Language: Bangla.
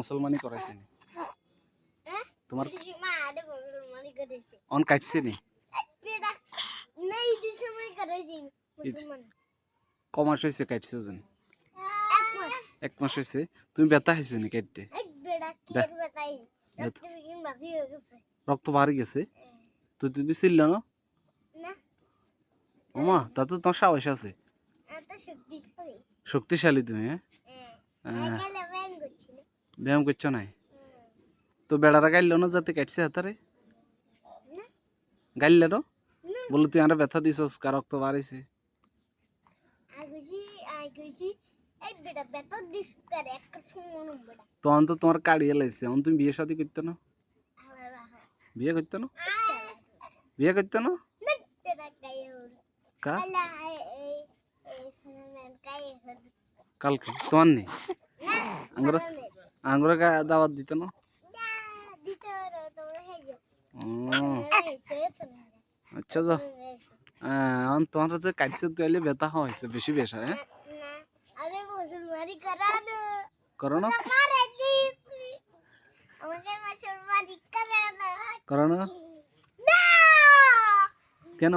মুসলমানি করাইছে নি তোমার অন কাটছে নি কমাস হয়েছে কাটছে যেন 1 মাস হয়েছে তুমি ব্যথা হয়েছে নি কাটতে রক্ত বাড়ি গেছে তো তুই ছিল না ওমা তা তো তোমার সাহস আছে শক্তিশালী তুমি ব্যায়াম করছো নাই তো বেড়ারা গাইল না যাতে কাটছে হাতারে গাইলে তো বলে তুই আমরা ব্যথা দিছস কার রক্ত বাড়াইছে তখন তো তোমার কাড়িয়ে লাইছে এখন তুমি বিয়ে শাদী করতে না বিয়ে করতে না বিয়ে করতে না কালকে তোমার নেই আঙ্গুরা দাওয়াত দিতে না আচ্ছা যা এখন তোমার যে কাটছে তুই ব্যথা হয়েছে বেশি বেশা হ্যাঁ করো না করো না কেন